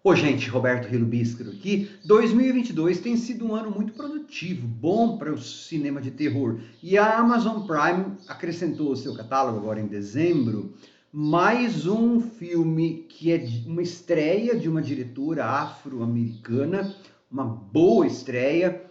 Ô, gente, Roberto Rilo Bíscaro aqui. 2022 tem sido um ano muito produtivo, bom para o cinema de terror. E a Amazon Prime acrescentou ao seu catálogo, agora em dezembro, mais um filme que é uma estreia de uma diretora afro-americana, uma boa estreia.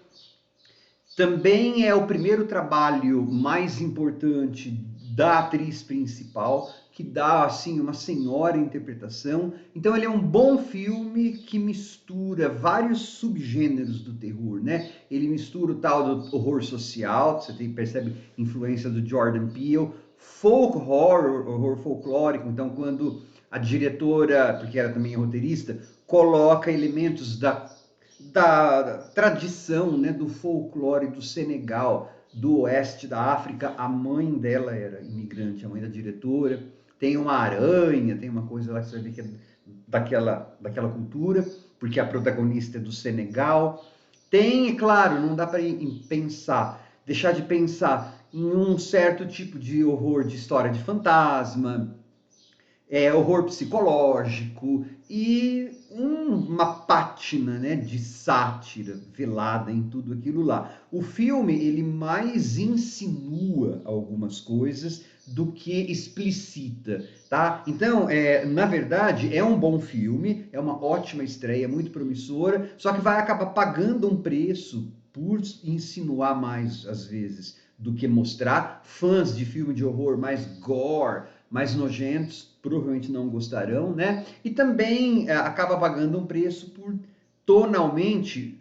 Também é o primeiro trabalho mais importante da atriz principal, que dá assim uma senhora interpretação. Então ele é um bom filme que mistura vários subgêneros do terror, né? Ele mistura o tal do horror social, você percebe influência do Jordan Peele, folk horror, horror folclórico. Então quando a diretora, porque ela também é roteirista, coloca elementos da tradição, né, do folclore do Senegal, do oeste da África. A mãe dela era imigrante, a mãe da diretora. Tem uma aranha, tem uma coisa lá que você vai ver que é daquela cultura, porque a protagonista é do Senegal. Tem, é claro, não dá para deixar de pensar em um certo tipo de horror de história de fantasma, horror psicológico e uma pátina, né, de sátira velada em tudo aquilo lá. O filme ele mais insinua algumas coisas do que explicita, tá? Então, na verdade, é um bom filme, é uma ótima estreia, muito promissora, só que vai acabar pagando um preço por insinuar mais, às vezes, do que mostrar. Fãs de filme de horror mais gore, mais nojentos, provavelmente não gostarão, né? E também acaba pagando um preço por tonalmente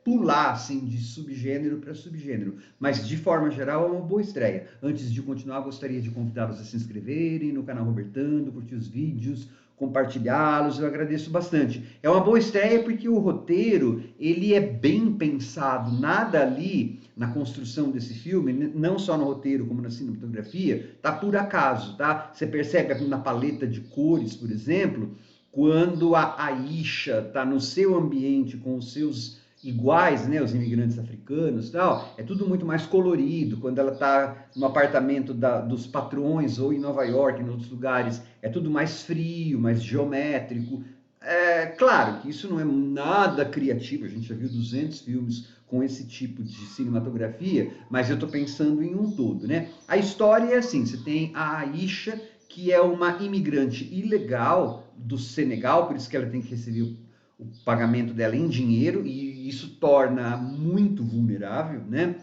pular assim de subgênero para subgênero. Mas de forma geral é uma boa estreia. Antes de continuar, gostaria de convidá-los a se inscreverem no canal Robertando, curtir os vídeos, compartilhá-los, eu agradeço bastante. É uma boa estreia porque o roteiro, ele é bem pensado, nada ali na construção desse filme, não só no roteiro como na cinematografia, tá por acaso, tá? Você percebe na paleta de cores, por exemplo, quando a Aisha tá no seu ambiente com os seus iguais, né, os imigrantes africanos, tal, é tudo muito mais colorido. Quando ela está no apartamento dos patrões ou em Nova York, em outros lugares, é tudo mais frio, mais geométrico. É claro que isso não é nada criativo, a gente já viu 200 filmes com esse tipo de cinematografia, mas eu estou pensando em um todo, né? A história é assim, você tem a Aisha, que é uma imigrante ilegal do Senegal, por isso que ela tem que receber o pagamento dela em dinheiro, e isso torna muito vulnerável, né?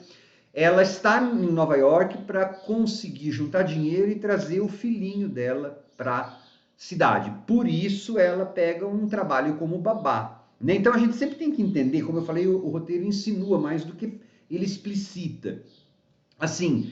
Ela está em Nova York para conseguir juntar dinheiro e trazer o filhinho dela para a cidade. Por isso ela pega um trabalho como babá, né? Então a gente sempre tem que entender, como eu falei, o roteiro insinua mais do que ele explicita. Assim,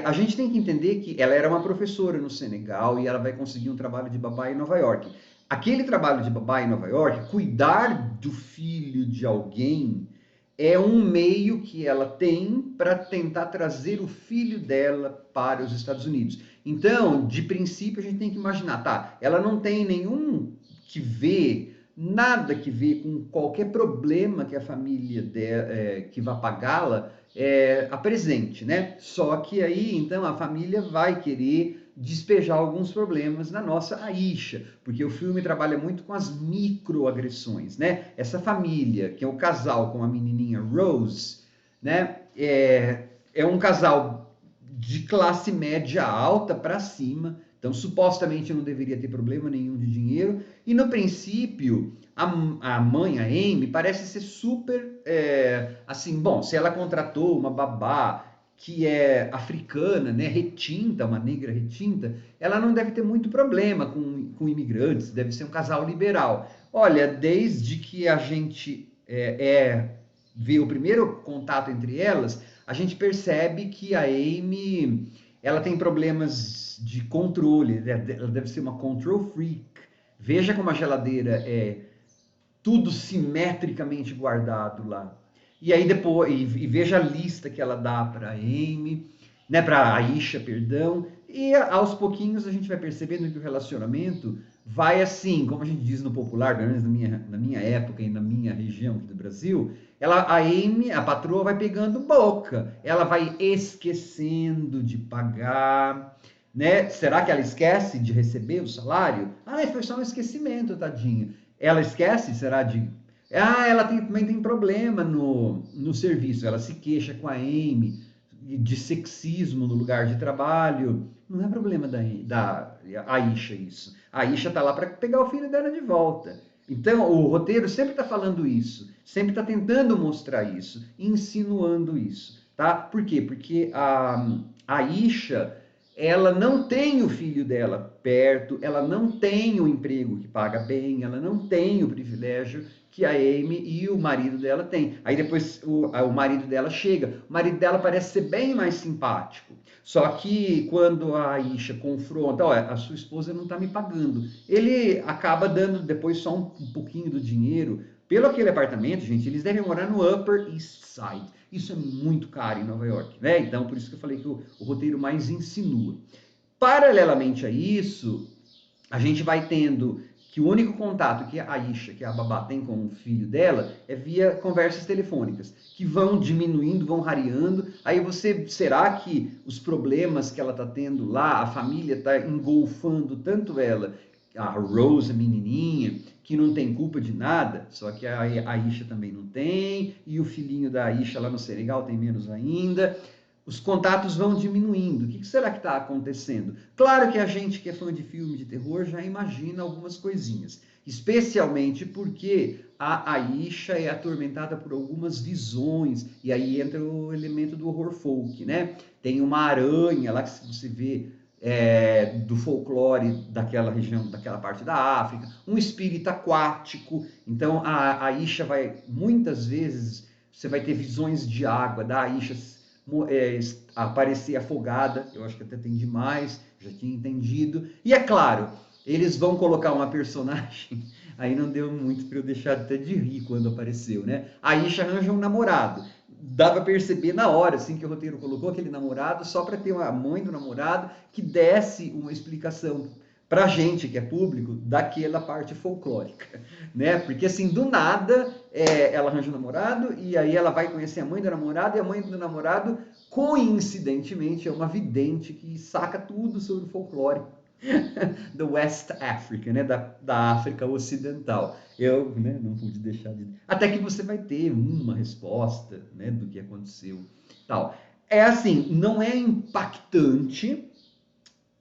a gente tem que entender que ela era uma professora no Senegal e ela vai conseguir um trabalho de babá em Nova York. Aquele trabalho de babá em Nova York, cuidar do filho de alguém, é um meio que ela tem para tentar trazer o filho dela para os Estados Unidos. Então, de princípio, a gente tem que imaginar, tá? Ela não tem nenhum que ver, nada que ver com qualquer problema que a família que vá pagá-la apresente, né? Só que aí, então, a família vai querer despejar alguns problemas na nossa Aisha, porque o filme trabalha muito com as microagressões, né? Essa família, que é o casal com a menininha Rose, né? É um casal de classe média alta para cima, então supostamente não deveria ter problema nenhum de dinheiro, e no princípio a mãe, a Amy, parece ser super assim, bom, se ela contratou uma babá que é africana, né, retinta, uma negra retinta, ela não deve ter muito problema com imigrantes, deve ser um casal liberal. Olha, desde que a gente vê o primeiro contato entre elas, a gente percebe que a Amy ela tem problemas de controle, ela deve ser uma control freak. Veja como a geladeira é tudo simetricamente guardado lá. E aí depois, e veja a lista que ela dá para Amy, né, para Aisha, perdão, e aos pouquinhos a gente vai percebendo que o relacionamento vai assim, como a gente diz no popular, pelo menos na minha época e na minha região aqui do Brasil, a Amy, a patroa, vai pegando boca, ela vai esquecendo de pagar, né? Será que ela esquece de receber o salário? Ah, foi só um esquecimento, tadinho. Ela esquece, será de... Ah, ela também tem problema no serviço, ela se queixa com a Amy de sexismo no lugar de trabalho. Não é problema da Aisha isso. A Aisha tá lá para pegar o filho dela de volta. Então, o roteiro sempre está falando isso, sempre está tentando mostrar isso, insinuando isso, tá? Por quê? Porque a Aisha, ela não tem o filho dela perto, ela não tem o emprego que paga bem, ela não tem o privilégio que a Amy e o marido dela têm. Aí depois o marido dela chega, o marido dela parece ser bem mais simpático. Só que quando a Aisha confronta, olha, a sua esposa não está me pagando, ele acaba dando depois só um pouquinho do dinheiro. Pelo aquele apartamento, gente, eles devem morar no Upper East Side. Isso é muito caro em Nova York, né? Então, por isso que eu falei que o roteiro mais insinua. Paralelamente a isso, a gente vai tendo que o único contato que a Aisha, que é a babá, tem com o filho dela é via conversas telefônicas, que vão diminuindo, vão rareando. Aí você, será que os problemas que ela está tendo lá, a família está engolfando tanto ela, a Rose, a menininha, que não tem culpa de nada, só que a Aisha também não tem, e o filhinho da Aisha lá no Senegal tem menos ainda. Os contatos vão diminuindo. O que será que está acontecendo? Claro que a gente que é fã de filme de terror já imagina algumas coisinhas, especialmente porque a Aisha é atormentada por algumas visões, e aí entra o elemento do horror folk, né? Tem uma aranha lá que você vê do folclore daquela região, daquela parte da África, um espírito aquático. Então a Aisha vai, muitas vezes, você vai ter visões de água da Aisha aparecer afogada, eu acho que até tem demais, já tinha entendido. E é claro, eles vão colocar uma personagem, aí não deu muito para eu deixar até de rir quando apareceu, né? A Aisha arranja um namorado. Dá para perceber na hora, assim, que o roteiro colocou aquele namorado, só para ter uma mãe do namorado que desse uma explicação pra gente que é público daquela parte folclórica, né? Porque assim, do nada, ela arranja um namorado e aí ela vai conhecer a mãe do namorado e a mãe do namorado, coincidentemente, é uma vidente que saca tudo sobre o folclore do West Africa, né? Da África Ocidental. Eu, né, não pude deixar de... Até que você vai ter uma resposta, né, do que aconteceu. Tal. É assim, não é impactante,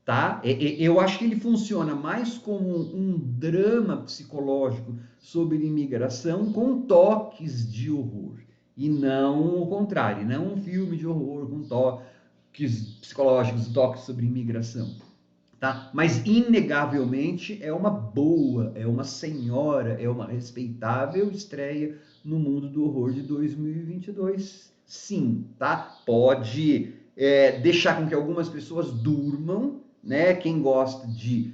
tá? Eu acho que ele funciona mais como um drama psicológico sobre imigração com toques de horror. E não o contrário, não um filme de horror com toques psicológicos, toques sobre imigração. Tá? Mas inegavelmente é uma boa, é uma senhora, é uma respeitável estreia no mundo do horror de 2022. Sim, tá? Pode deixar com que algumas pessoas durmam, né? Quem gosta de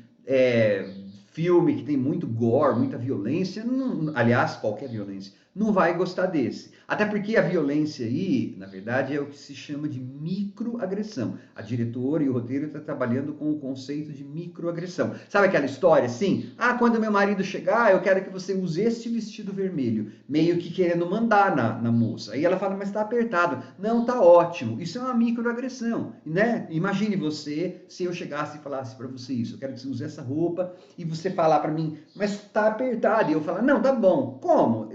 filme que tem muito gore, muita violência, não, aliás, qualquer violência, não vai gostar desse. Até porque a violência aí, na verdade, é o que se chama de microagressão. A diretora e o roteiro estão trabalhando com o conceito de microagressão. Sabe aquela história assim? Ah, quando meu marido chegar, eu quero que você use este vestido vermelho. Meio que querendo mandar na moça. Aí ela fala, mas tá apertado. Não, tá ótimo. Isso é uma microagressão, né? Imagine você, se eu chegasse e falasse para você isso. Eu quero que você use essa roupa e você falar para mim, mas tá apertado. E eu falar, não, tá bom. Como?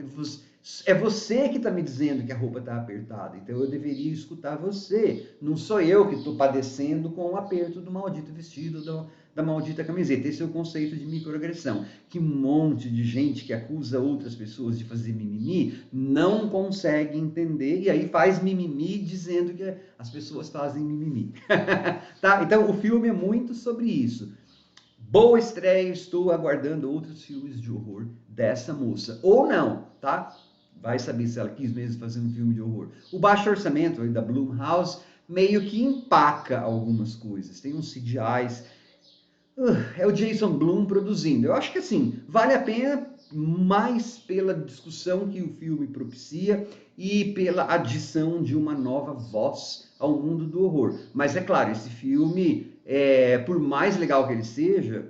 É você que está me dizendo que a roupa está apertada, então eu deveria escutar você. Não sou eu que estou padecendo com o aperto do maldito vestido, da maldita camiseta. Esse é o conceito de microagressão, que um monte de gente que acusa outras pessoas de fazer mimimi não consegue entender e aí faz mimimi dizendo que as pessoas fazem mimimi. Tá? Então o filme é muito sobre isso. Boa estreia, estou aguardando outros filmes de horror dessa moça. Ou não, tá? Vai saber se ela quis mesmo fazer um filme de horror. O baixo orçamento aí da Blumhouse meio que empaca algumas coisas. Tem uns CGIs. É o Jason Blum produzindo. Eu acho que assim, vale a pena mais pela discussão que o filme propicia e pela adição de uma nova voz ao mundo do horror. Mas é claro, esse filme, por mais legal que ele seja,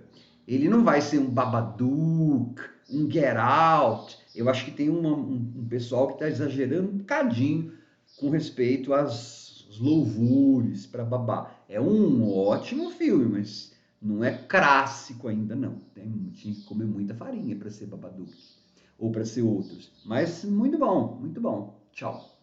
ele não vai ser um Babadook, um Get Out. Eu acho que tem um pessoal que está exagerando um bocadinho com respeito aos louvores para babá. É um ótimo filme, mas Não é clássico ainda, não. Tinha que comer muita farinha para ser Babadook. Ou para ser outros. Mas muito bom, muito bom. Tchau.